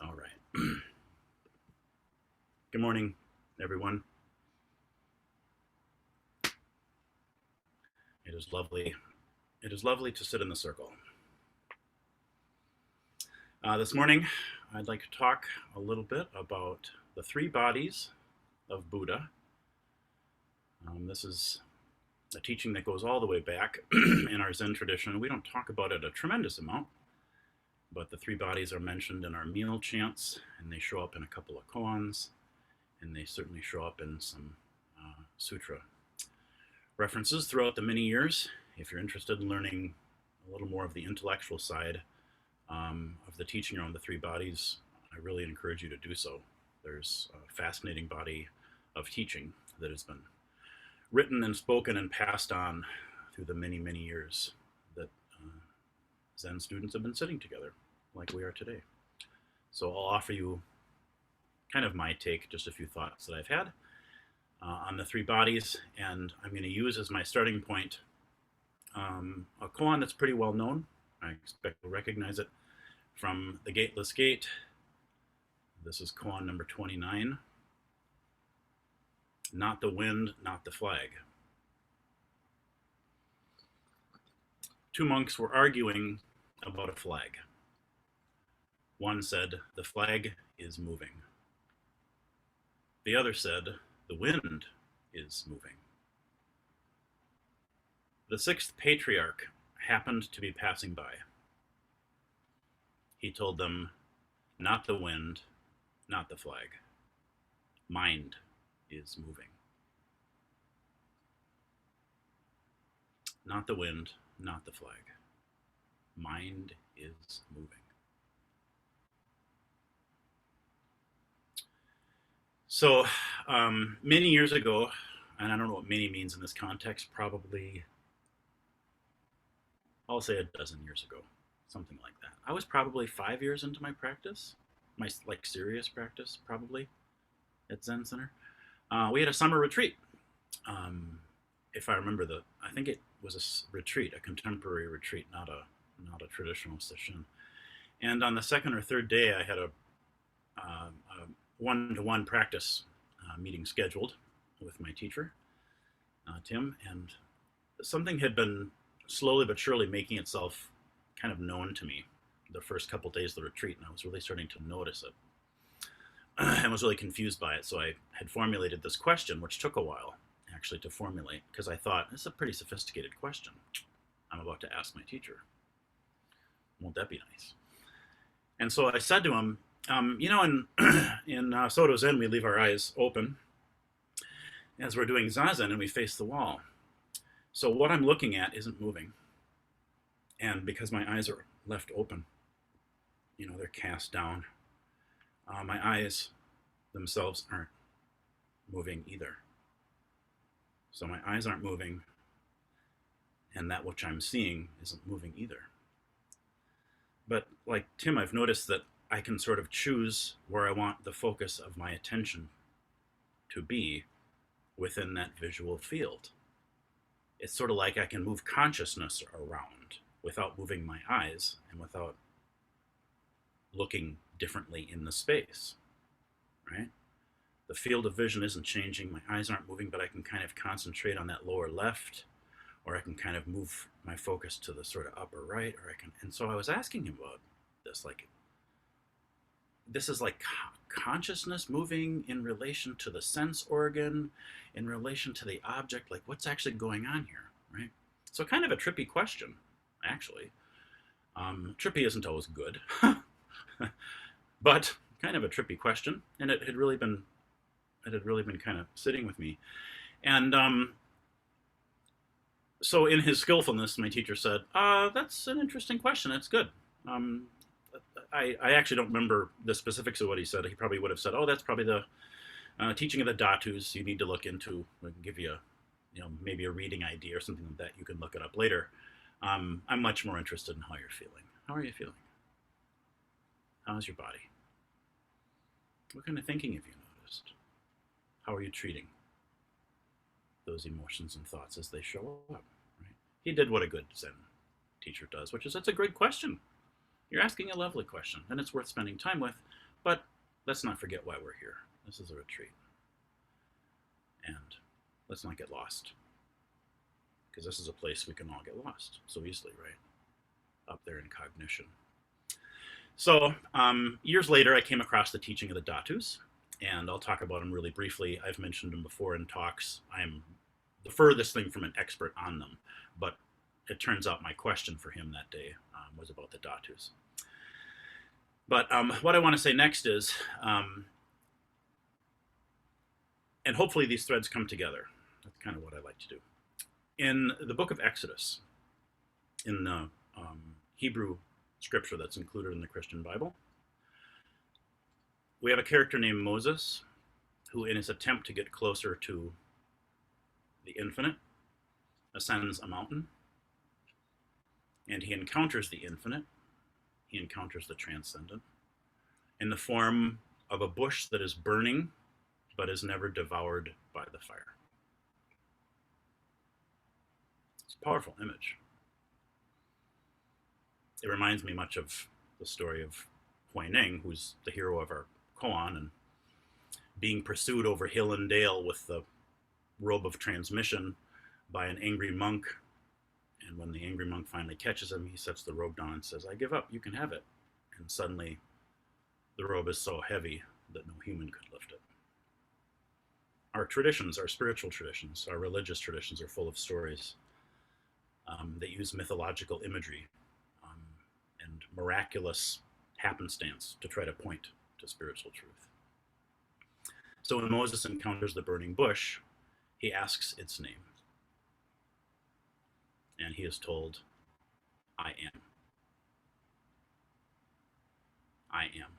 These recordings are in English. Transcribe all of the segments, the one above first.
All right. Good morning, everyone. It is lovely. It is lovely to sit in the circle. This morning, I'd like to talk a little bit about the three bodies of Buddha. This is a teaching that goes all the way back in our Zen tradition. We don't talk about it a tremendous amount, but the three bodies are mentioned in our meal chants, and they show up in a couple of koans, and they certainly show up in some sutra references throughout the many years. If you're interested in learning a little more of the intellectual side of the teaching around the three bodies, I really encourage you to do so. There's a fascinating body of teaching that has been written and spoken and passed on through the many, many years that Zen students have been sitting together like we are today. So I'll offer you kind of my take, just a few thoughts that I've had on the three bodies, and I'm going to use as my starting point a koan that's pretty well known. I expect you'll recognize it from The Gateless Gate. This is koan number 29. Not the wind, not the flag. Two monks were arguing about a flag. One said, "The flag is moving." The other said, "The wind is moving." The sixth patriarch happened to be passing by. He told them, "Not the wind, not the flag. Mind is moving." Not the wind, not the flag. Mind is moving. So many years ago, and I don't know what many means in this context, probably, I'll say a dozen years ago, something like that. I was probably 5 years into my practice, my like serious practice, probably at Zen Center. We had a summer retreat. If I remember I think it was a retreat, a contemporary retreat, not a traditional session. And on the second or third day, I had a one-to-one practice meeting scheduled with my teacher, Tim, and something had been slowly but surely making itself kind of known to me the first couple of days of the retreat, and I was really starting to notice it and was really confused by it. So I had formulated this question, which took a while actually to formulate, because I thought, this is a pretty sophisticated question I'm about to ask my teacher. Won't that be nice? And so I said to him, in Soto Zen, we leave our eyes open as we're doing Zazen, and we face the wall. So what I'm looking at isn't moving. And because my eyes are left open, they're cast down, my eyes themselves aren't moving either. So my eyes aren't moving, and that which I'm seeing isn't moving either. But like Tim, I've noticed that I can sort of choose where I want the focus of my attention to be within that visual field. It's sort of like I can move consciousness around without moving my eyes and without looking differently in the space, right? The field of vision isn't changing, my eyes aren't moving, but I can kind of concentrate on that lower left, or I can kind of move my focus to the sort of upper right, and so I was asking him about this, like, this is like consciousness moving in relation to the sense organ, in relation to the object, like what's actually going on here, right? So kind of a trippy question, actually. Trippy isn't always good, but kind of a trippy question, and it had really been kind of sitting with me. And so in his skillfulness, my teacher said, that's an interesting question, that's good. I actually don't remember the specifics of what he said. He probably would have said, "Oh, that's probably the teaching of the Dhatus you need to look into. We can give you, maybe a reading idea or something like that. You can look it up later." I'm much more interested in how you're feeling. How are you feeling? How's your body? What kind of thinking have you noticed? How are you treating those emotions and thoughts as they show up? Right? He did what a good Zen teacher does, which is, that's a great question. You're asking a lovely question, and it's worth spending time with, But let's not forget why we're here. This is a retreat. And let's not get lost. Because this is a place we can all get lost so easily, right? Up there in cognition. So years later, I came across the teaching of the Dhatus, and I'll talk about them really briefly. I've mentioned them before in talks. I'm the furthest thing from an expert on them, but it turns out my question for him that day was about the Dhatus. But what I want to say next is, and hopefully these threads come together. That's kind of what I like to do. In the book of Exodus, in the Hebrew scripture that's included in the Christian Bible, we have a character named Moses who, in his attempt to get closer to the infinite, ascends a mountain, and he encounters the infinite. He encounters the transcendent in the form of a bush that is burning but is never devoured by the fire. It's a powerful image. It reminds me much of the story of Huineng, who's the hero of our koan, and being pursued over hill and dale with the robe of transmission by an angry monk. And when the angry monk finally catches him, he sets the robe down and says, "I give up, you can have it." And suddenly the robe is so heavy that no human could lift it. Our traditions, our spiritual traditions, our religious traditions are full of stories that use mythological imagery and miraculous happenstance to try to point to spiritual truth. So when Moses encounters the burning bush, he asks its name. And he is told, "I am. I am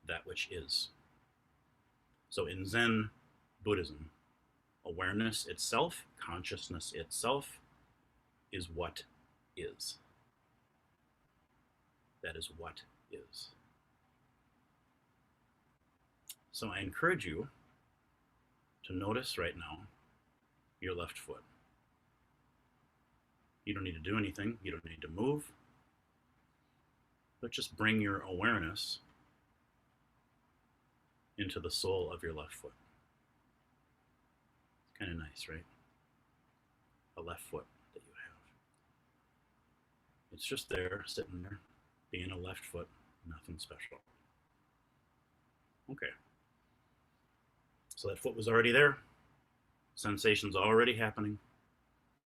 that which is." So in Zen Buddhism, awareness itself, consciousness itself, is what is. That is what is. So I encourage you to notice right now your left foot. You don't need to do anything. You don't need to move. But just bring your awareness into the sole of your left foot. It's kind of nice, right? A left foot that you have. It's just there, sitting there, being a left foot, nothing special. Okay. So that foot was already there. Sensations already happening.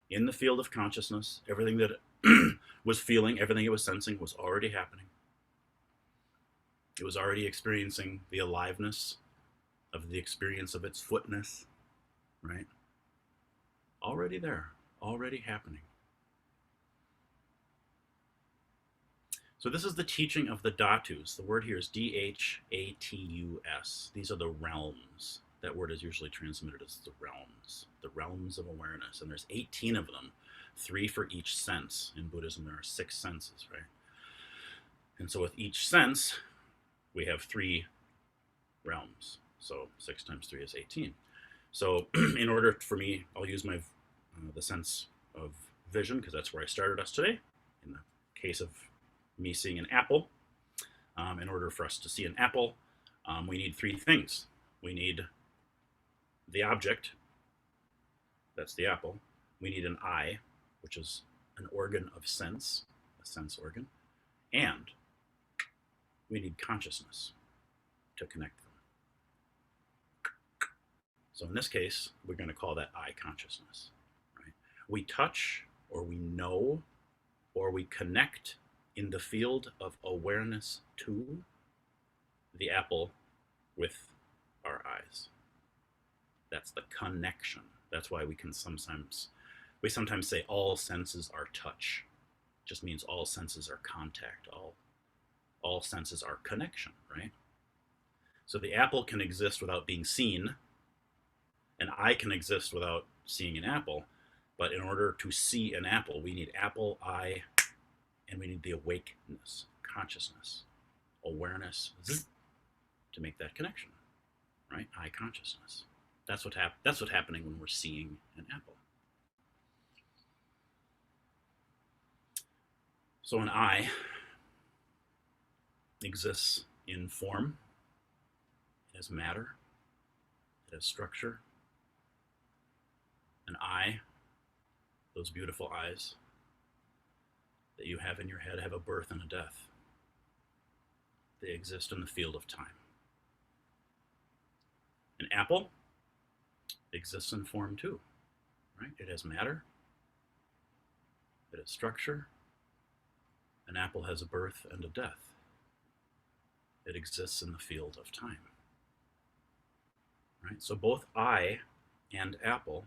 In the field of consciousness, everything that it was feeling, everything it was sensing was already happening. It was already experiencing the aliveness of the experience of its footness, right? Already there, already happening. So this is the teaching of the Dhatus. The word here is Dhatus. These are the realms. That word is usually transmitted as the realms of awareness. And there's 18 of them, 3 for each sense. In Buddhism, there are 6 senses, right? And so with each sense, we have 3 realms. So 6 times 3 is 18. So in order for me, I'll use my the sense of vision, because that's where I started us today. In the case of me seeing an apple, in order for us to see an apple, we need 3 things. We need the object, that's the apple. We need an eye, which is an organ of sense, a sense organ. And we need consciousness to connect them. So in this case, we're going to call that eye consciousness. Right? We touch, or we know, or we connect in the field of awareness to the apple with our eyes. That's the connection. That's why we sometimes say all senses are touch. It just means all senses are contact. All senses are connection, right? So the apple can exist without being seen, and I can exist without seeing an apple. But in order to see an apple, we need apple, eye, and we need the awakeness, consciousness, awareness, to make that connection, right? Eye consciousness. That's what's happening when we're seeing an apple. So an eye exists in form, it has matter, it has structure. An eye, those beautiful eyes that you have in your head, have a birth and a death. They exist in the field of time. An apple exists in form too, right? It has matter, it has structure. An apple has a birth and a death. It exists in the field of time, right? So both I and apple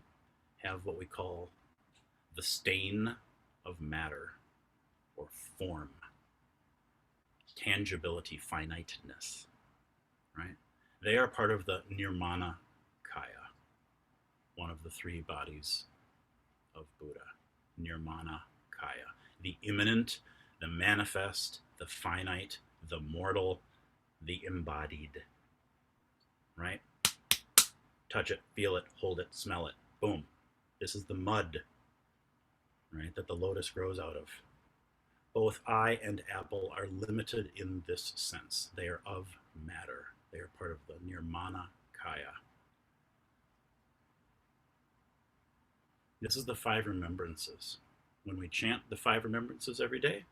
have what we call the stain of matter or form, tangibility, finiteness, right? They are part of the Nirmana Kaya, one of the three bodies of Buddha. Nirmana Kaya, the immanent, the manifest, the finite, the mortal, the embodied, right? Touch it, feel it, hold it, smell it. Boom. This is the mud, right, that the lotus grows out of. Both I and apple are limited in this sense. They are of matter. They are part of the Nirmana Kaya. This is the Five Remembrances. When we chant the Five Remembrances every day,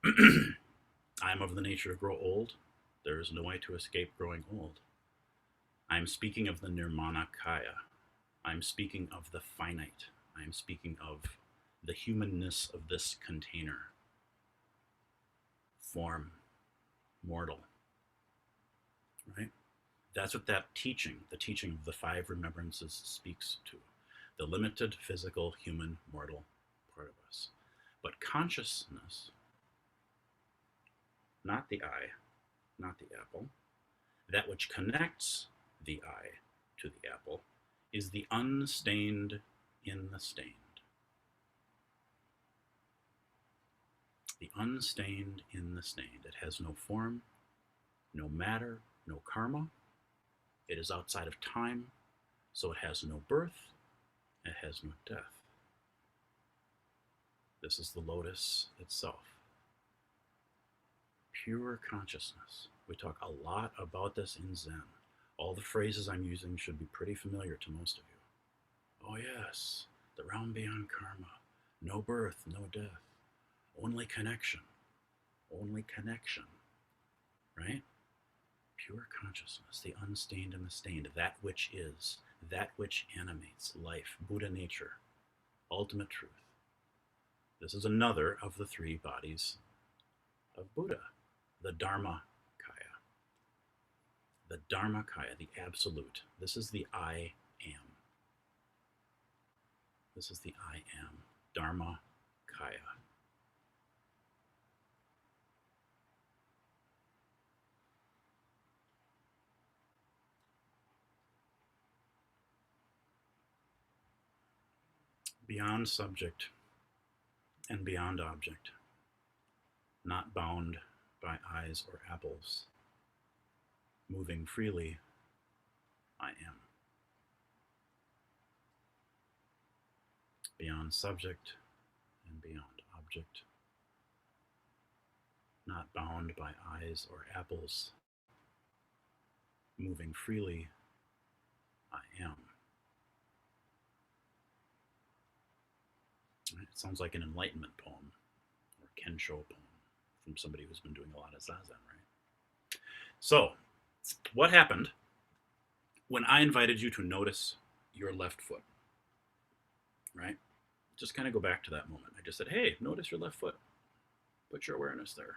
I am of the nature to grow old. There is no way to escape growing old. I am speaking of the Nirmana Kaya. I am speaking of the finite. I am speaking of the humanness of this container. Form, mortal, right? That's what that teaching, the teaching of the Five Remembrances, speaks to. The limited, physical, human, mortal part of us. But consciousness, not the eye, not the apple, that which connects the eye to the apple, is the unstained in the stained. The unstained in the stained. It has no form, no matter, no karma. It is outside of time, so it has no birth, it has no death. This is the lotus itself. Pure consciousness. We talk a lot about this in Zen. All the phrases I'm using should be pretty familiar to most of you. Oh yes, the realm beyond karma. No birth, no death. Only connection. Only connection. Right? Pure consciousness, the unstained and the stained, that which is, that which animates life, Buddha nature, ultimate truth. This is another of the three bodies of Buddha, the Dharma Kaya. The Dharma Kaya, the absolute. This is the I am. This is the I am, Dharma Kaya. Beyond subject and beyond object, not bound by eyes or apples, moving freely, I am. Beyond subject and beyond object, not bound by eyes or apples, moving freely, I am. It sounds like an enlightenment poem or Kensho poem from somebody who's been doing a lot of Zazen, right? So, what happened when I invited you to notice your left foot, right? Just kind of go back to that moment. I just said, hey, notice your left foot. Put your awareness there.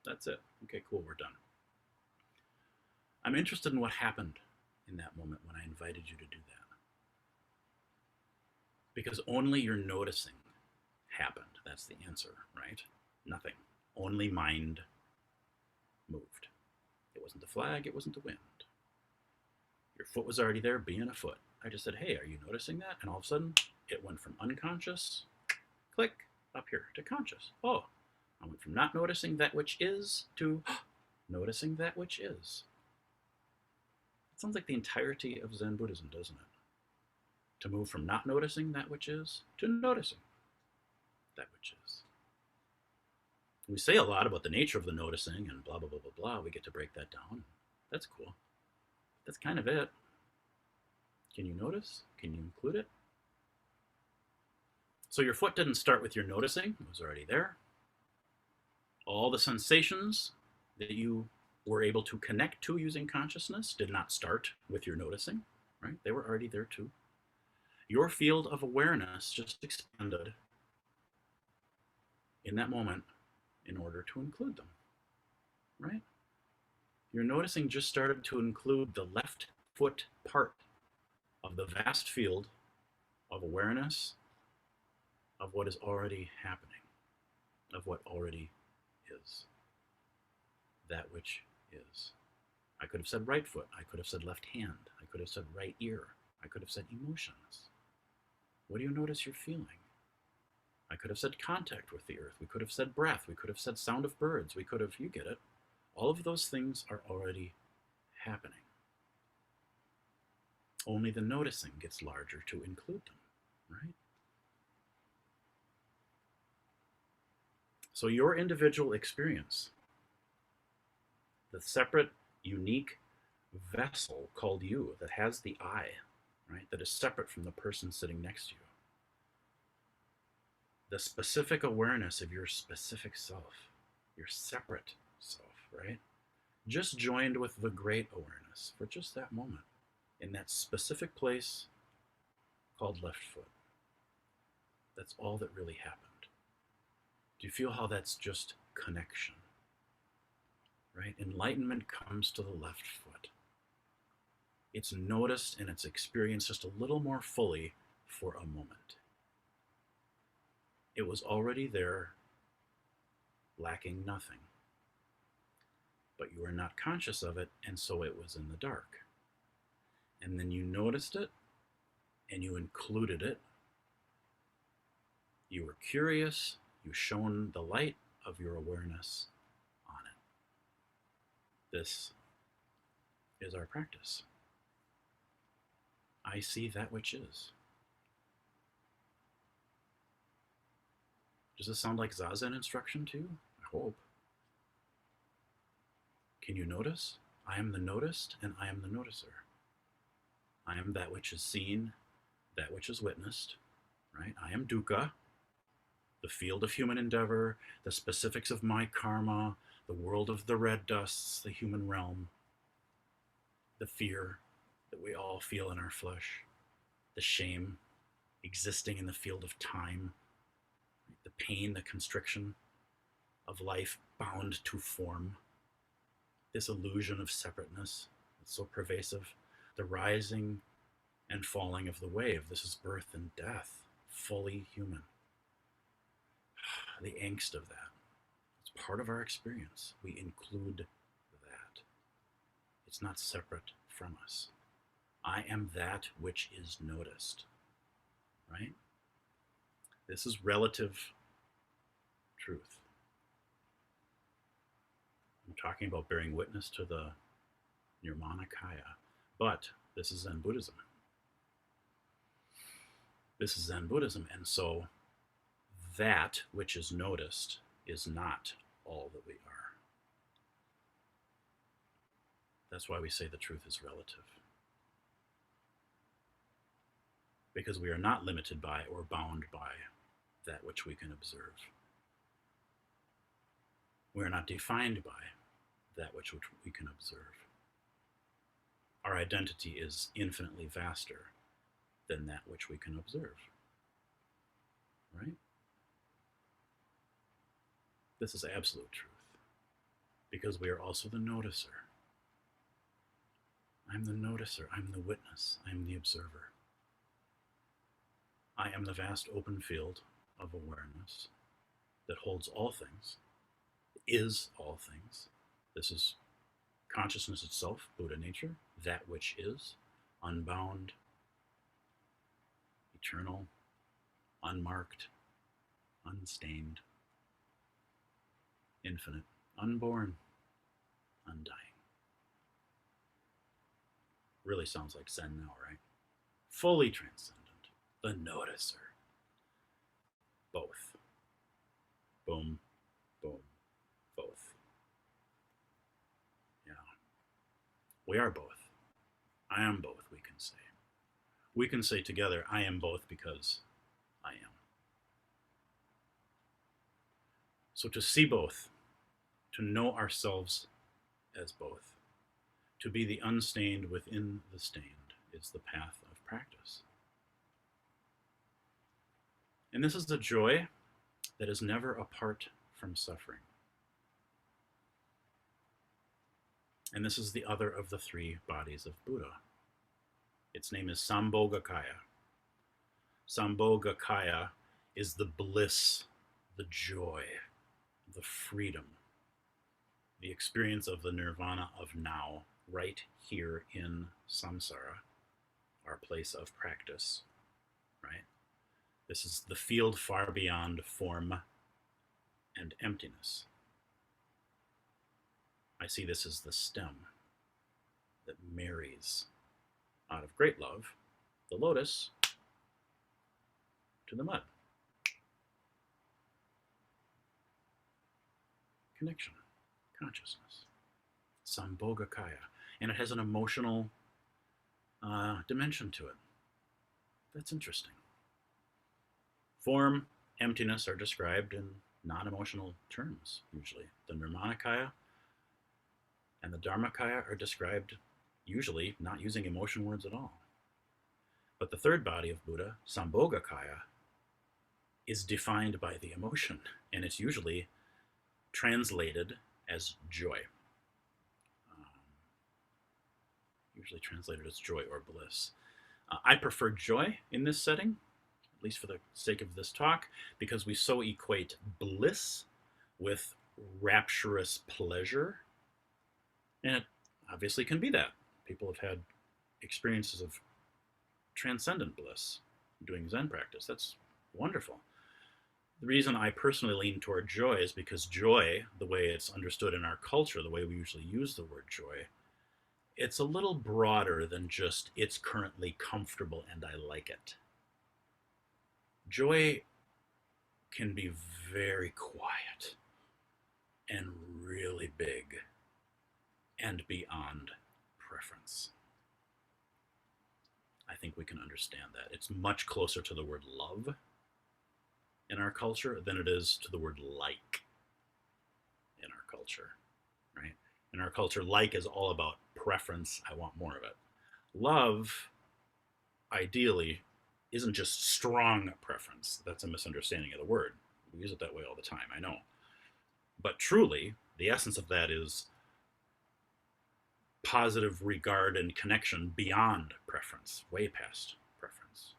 That's it. Okay, cool, we're done. I'm interested in what happened in that moment when I invited you to do that. Because only your noticing happened. That's the answer, right? Nothing. Only mind moved. It wasn't the flag, it wasn't the wind. Your foot was already there, being a foot. I just said, hey, are you noticing that? And all of a sudden, it went from unconscious, click, up here, to conscious. Oh, I went from not noticing that which is to noticing that which is. It sounds like the entirety of Zen Buddhism, doesn't it? To move from not noticing that which is to noticing that which is. We say a lot about the nature of the noticing and blah, blah, blah, blah, blah. We get to break that down. That's cool. That's kind of it. Can you notice? Can you include it? So your foot didn't start with your noticing. It was already there. All the sensations that you were able to connect to using consciousness did not start with your noticing, right? They were already there too. Your field of awareness just expanded in that moment in order to include them, right? Your noticing just started to include the left foot part of the vast field of awareness of what is already happening, of what already is, that which is. I could have said right foot. I could have said left hand. I could have said right ear. I could have said emotions. What do you notice you're feeling? I could have said contact with the earth. We could have said breath. We could have said sound of birds. We could have, you get it. All of those things are already happening. Only the noticing gets larger to include them, right? So your individual experience, the separate, unique vessel called you that has the I, right, that is separate from the person sitting next to you, the specific awareness of your specific self, your separate self, right, just joined with the great awareness for just that moment in that specific place called left foot. That's all that really happened. Do you feel how that's just connection? Right? Enlightenment comes to the left foot. It's noticed and it's experienced just a little more fully for a moment. It was already there, lacking nothing. But you were not conscious of it, and so it was in the dark. And then you noticed it, and you included it. You were curious, you shone the light of your awareness on it. This is our practice. I see that which is. Does this sound like Zazen instruction to you? I hope. Can you notice? I am the noticed and I am the noticer. I am that which is seen, that which is witnessed, right? I am dukkha, the field of human endeavor, the specifics of my karma, the world of the red dusts, the human realm, the fear that we all feel in our flesh, the shame existing in the field of time, the pain, the constriction of life bound to form, this illusion of separateness that's so pervasive, the rising and falling of the wave. This is birth and death, fully human. The angst of that. It's part of our experience. We include that. It's not separate from us. I am that which is noticed, right? This is relative truth. I'm talking about bearing witness to the Nirmanakaya, but this is Zen Buddhism. This is Zen Buddhism, and so that which is noticed is not all that we are. That's why we say the truth is relative. Because we are not limited by or bound by that which we can observe. We are not defined by that which we can observe. Our identity is infinitely vaster than that which we can observe. Right? This is absolute truth. Because we are also the noticer. I'm the noticer. I'm the witness. I'm the observer. I am the vast open field of awareness that holds all things, is all things. This is consciousness itself, Buddha nature, that which is, unbound, eternal, unmarked, unstained, infinite, unborn, undying. Really sounds like Zen now, right? Fully transcendent, the noticer. Both. Boom, boom, We are both. I am both, we can say. We can say together, I am both because I am. So to see both, to know ourselves as both, to be the unstained within the stained, is the path of practice. And this is the joy that is never apart from suffering. And this is the other of the three bodies of Buddha. Its name is Sambhogakaya. Sambhogakaya is the bliss, the joy, the freedom, the experience of the nirvana of now, right here in samsara, our place of practice, right? This is the field far beyond form and emptiness. I see this as the stem that marries, out of great love, the lotus to the mud. Connection, consciousness, Sambhogakaya. And it has an emotional dimension to it. That's interesting. Form, emptiness are described in non-emotional terms, usually. The Nirmanakaya and the Dharmakaya are described usually not using emotion words at all. But the third body of Buddha, Sambhogakaya, is defined by the emotion, and it's usually translated as joy. Usually translated as joy or bliss. I prefer joy in this setting, at least for the sake of this talk, because we so equate bliss with rapturous pleasure. And it obviously can be that. People have had experiences of transcendent bliss doing Zen practice. That's wonderful. The reason I personally lean toward joy is because joy, the way it's understood in our culture, the way we usually use the word joy, it's a little broader than just it's currently comfortable and I like it. Joy can be very quiet and really big and beyond preference. I think we can understand that. It's much closer to the word love in our culture than it is to the word like in our culture, right? In our culture, like is all about preference. I want more of it. Love, ideally, isn't just strong preference. That's a misunderstanding of the word. We use it that way all the time, I know. But truly, the essence of that is positive regard and connection beyond preference, way past preference.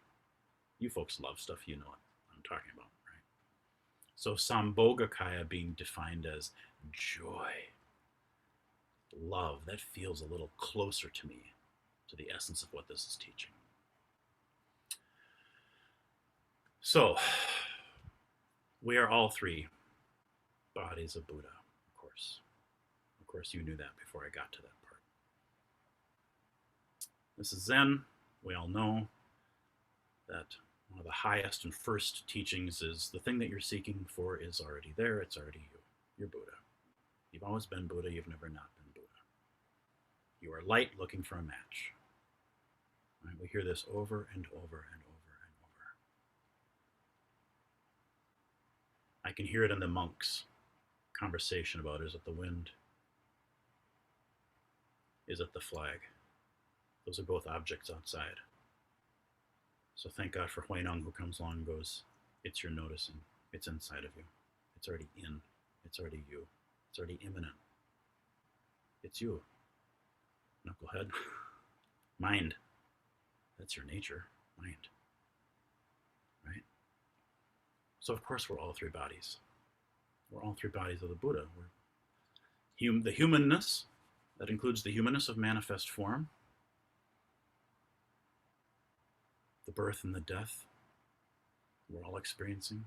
You folks love stuff, you know what I'm talking about, right? So Sambhogakaya being defined as joy, love, that feels a little closer to me, to the essence of what this is teaching. So, we are all three bodies of Buddha, of course. Of course, you knew that before I got to that part. This is Zen. We all know that one of the highest and first teachings is the thing that you're seeking for is already there. It's already you. You're Buddha. You've always been Buddha. You've never not been Buddha. You are light looking for a match. Right? We hear this over and over and over and over. I can hear it in the monks' conversation about, is it the wind? Is it the flag? Those are both objects outside. So thank God for Huineng, who comes along and goes, it's your noticing. It's inside of you. It's already in. It's already you. It's already imminent. It's you. Knucklehead. Mind. That's your nature. Mind. Right? So of course we're all three bodies. We're all three bodies of the Buddha. We're the humanness, that includes the humanness of manifest form, the birth and the death we're all experiencing,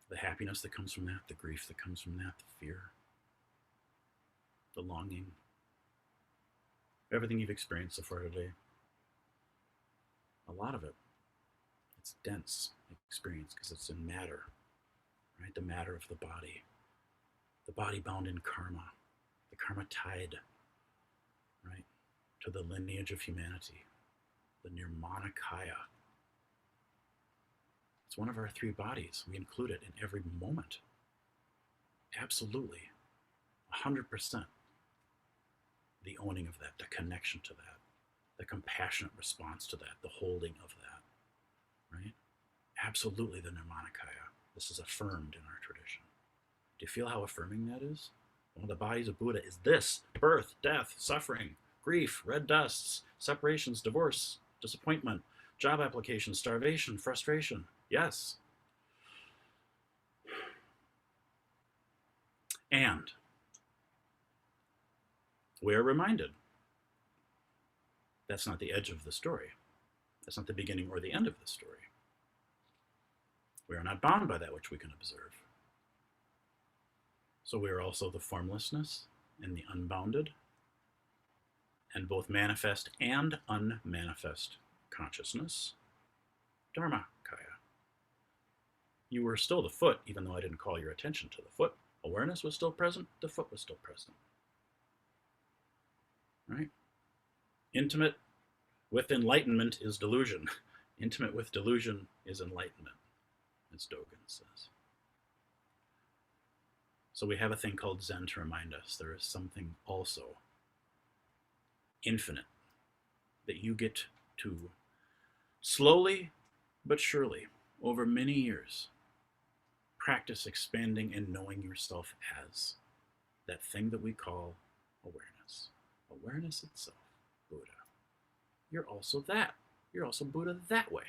the happiness that comes from that, the grief that comes from that, the fear, the longing, everything you've experienced so far today. A lot of it, it's dense experience because it's in matter, right? The matter of the body bound in karma, the karma tide right? To the lineage of humanity, the Nirmanakaya. It's one of our three bodies. We include it in every moment. Absolutely. 100%. The owning of that, the connection to that, the compassionate response to that, the holding of that, right? Absolutely the Nirmanakaya. This is affirmed in our tradition. Do you feel how affirming that is? One of the bodies of Buddha is this: birth, death, suffering, grief, red dusts, separations, divorce, disappointment, job application, starvation, frustration. Yes. And we're reminded that's not the edge of the story. That's not the beginning or the end of the story. We are not bound by that which we can observe. So we are also the formlessness and the unbounded, and both manifest and unmanifest consciousness, Dharmakaya. You were still the foot, even though I didn't call your attention to the foot. Awareness was still present, the foot was still present. Right? Intimate with enlightenment is delusion. Intimate with delusion is enlightenment, as Dogen says. So we have a thing called Zen to remind us there is something also infinite that you get to slowly but surely, over many years, practice expanding and knowing yourself as that thing that we call awareness. Awareness itself, Buddha. You're also that. You're also Buddha that way.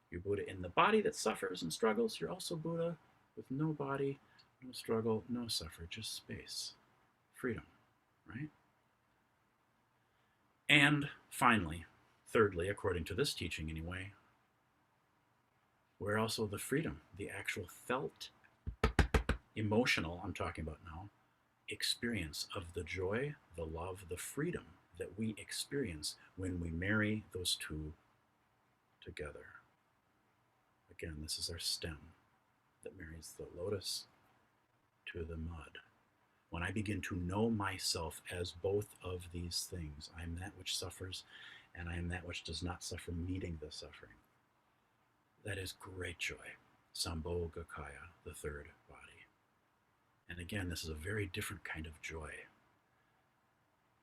You're Buddha in the body that suffers and struggles. You're also Buddha with no body, no struggle, no suffer, just space, freedom, right? And finally, thirdly, according to this teaching anyway, we're also the freedom, the actual felt, emotional, I'm talking about now, experience of the joy, the love, the freedom that we experience when we marry those two together. Again, this is our stem that marries the lotus to the mud. When I begin to know myself as both of these things, I am that which suffers and I am that which does not suffer, meeting the suffering. That is great joy. Sambhogakaya, the third body. And again, this is a very different kind of joy,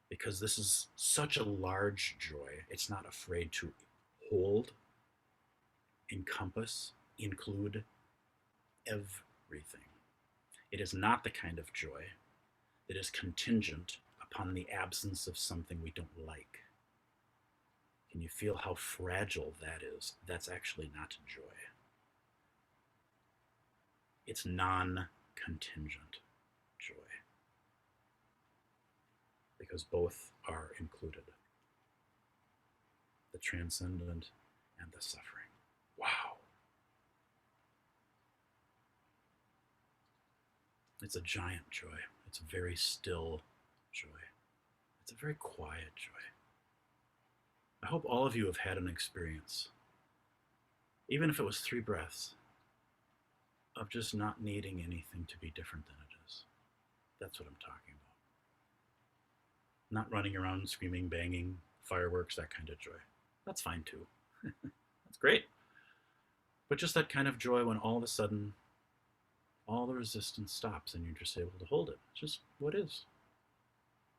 because this is such a large joy. It's not afraid to hold, encompass, include everything. It is not the kind of joy that is contingent upon the absence of something we don't like. Can you feel how fragile that is? That's actually not joy. It's non-contingent joy, because both are included, the transcendent and the suffering. Wow. It's a giant joy. It's a very still joy. It's a very quiet joy. I hope all of you have had an experience, even if it was 3 breaths, of just not needing anything to be different than it is. That's what I'm talking about. Not running around screaming, banging, fireworks, that kind of joy. That's fine too. That's great. But just that kind of joy when all of a sudden all the resistance stops and you're just able to hold it. It's just what is.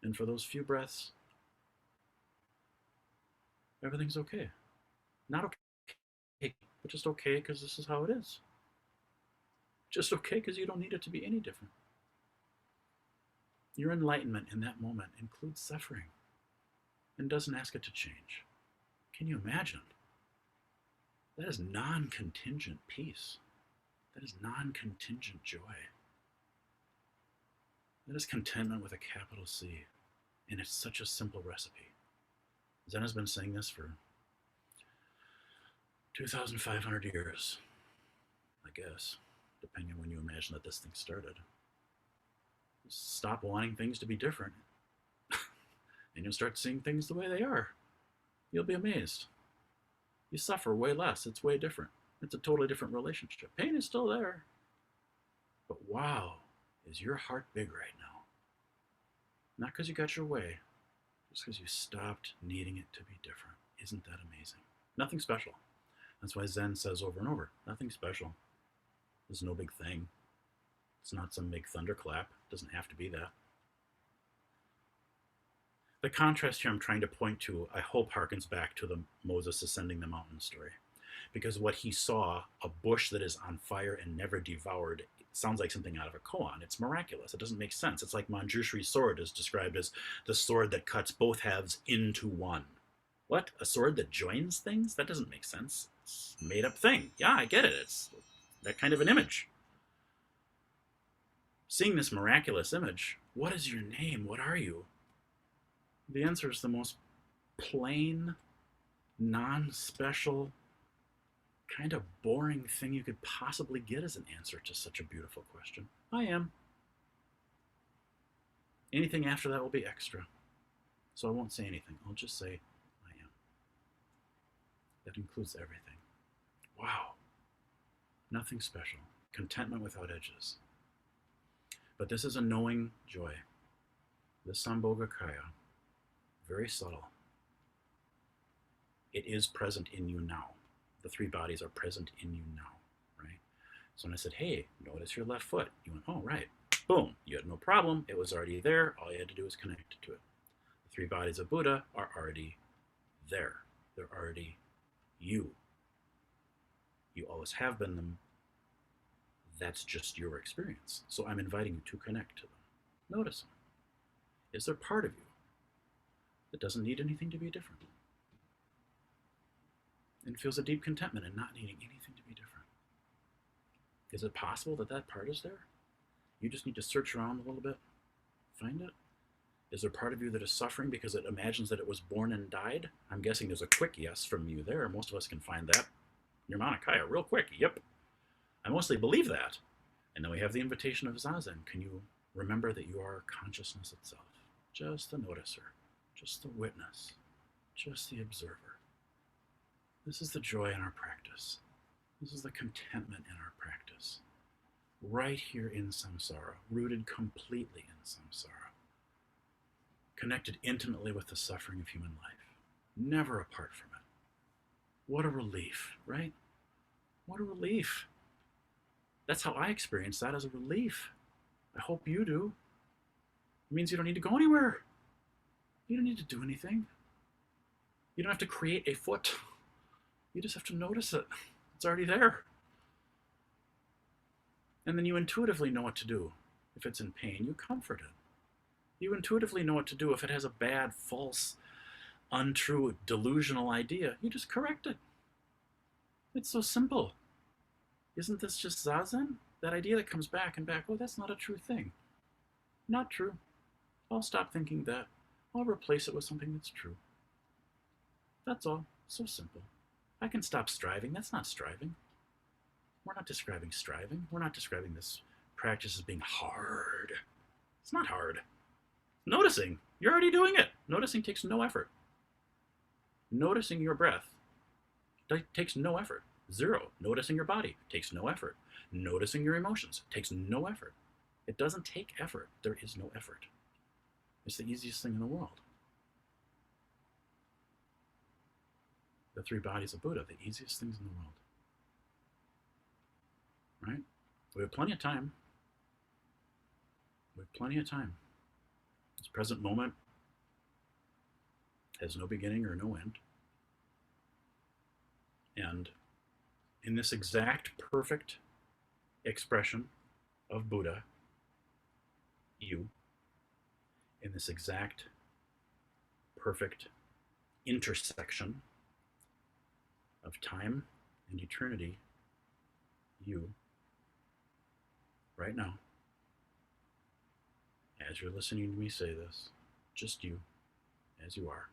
And for those few breaths, everything's okay. Not okay, but just okay because this is how it is. Just okay because you don't need it to be any different. Your enlightenment in that moment includes suffering and doesn't ask it to change. Can you imagine? That is non-contingent peace. That is non-contingent joy. That is contentment with a capital C. And it's such a simple recipe. Zen has been saying this for 2,500 years, I guess, depending on when you imagine that this thing started. Stop wanting things to be different, and you'll start seeing things the way they are. You'll be amazed. You suffer way less. It's way different. It's a totally different relationship. Pain is still there. But wow, is your heart big right now? Not because you got your way, Just because you stopped needing it to be different. Isn't that amazing? Nothing special. That's why Zen says over and over, nothing special. There's no big thing. It's not some big thunderclap. It doesn't have to be that. The contrast here I'm trying to point to, I hope, harkens back to the Moses ascending the mountain story. Because what he saw, a bush that is on fire and never devoured, sounds like something out of a koan. It's miraculous. It doesn't make sense. It's like Manjushri's sword is described as the sword that cuts both halves into one. What? A sword that joins things? That doesn't make sense. It's a made-up thing. Yeah, I get it. It's that kind of an image. Seeing this miraculous image, what is your name? What are you? The answer is the most plain, non-special, kind of boring thing you could possibly get as an answer to such a beautiful question. I am. Anything after that will be extra. So I won't say anything. I'll just say, I am. That includes everything. Wow. Nothing special. Contentment without edges. But this is a knowing joy. This Sambhogakaya, very subtle. It is present in you now. The three bodies are present in you now, right? So when I said, hey, notice your left foot, you went, oh, right. Boom. You had no problem. It was already there. All you had to do was connect to it. The three bodies of Buddha are already there. They're already you. You always have been them. That's just your experience. So I'm inviting you to connect to them. Notice them. Is there part of you that doesn't need anything to be different? And feels a deep contentment in not needing anything to be different. Is it possible that that part is there? You just need to search around a little bit, find it. Is there part of you that is suffering because it imagines that it was born and died? I'm guessing there's a quick yes from you there. Most of us can find that. Nirmanakaya, real quick. Yep. I mostly believe that. And then we have the invitation of Zazen. Can you remember that you are consciousness itself? Just the noticer, just the witness, just the observer. This is the joy in our practice. This is the contentment in our practice. Right here in samsara, rooted completely in samsara. Connected intimately with the suffering of human life. Never apart from it. What a relief, right? What a relief. That's how I experience that, as a relief. I hope you do. It means you don't need to go anywhere. You don't need to do anything. You don't have to create a foot. You just have to notice it. It's already there. And then you intuitively know what to do. If it's in pain, you comfort it. You intuitively know what to do if it has a bad, false, untrue, delusional idea. You just correct it. It's so simple. Isn't this just Zazen? That idea that comes back and back, oh, that's not a true thing. Not true. I'll stop thinking that. I'll replace it with something that's true. That's all. So simple. I can stop striving. That's not striving. We're not describing striving. We're not describing this practice as being hard. It's not hard. Noticing. You're already doing it. Noticing takes no effort. Noticing your breath takes no effort. Zero. Noticing your body takes no effort. Noticing your emotions takes no effort. It doesn't take effort. There is no effort. It's the easiest thing in the world. The three bodies of Buddha, the easiest things in the world. Right? We have plenty of time. We have plenty of time. This present moment has no beginning or no end. And in this exact perfect expression of Buddha, you, in this exact perfect intersection of time and eternity, you, right now, as you're listening to me say this, just you, as you are,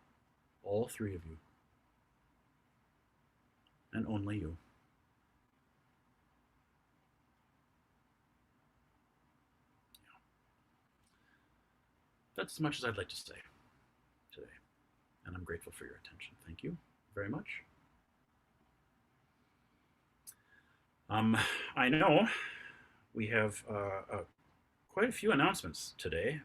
all three of you, and only you. Yeah. That's as much as I'd like to say today, and I'm grateful for your attention. Thank you very much. I know we have quite a few announcements today.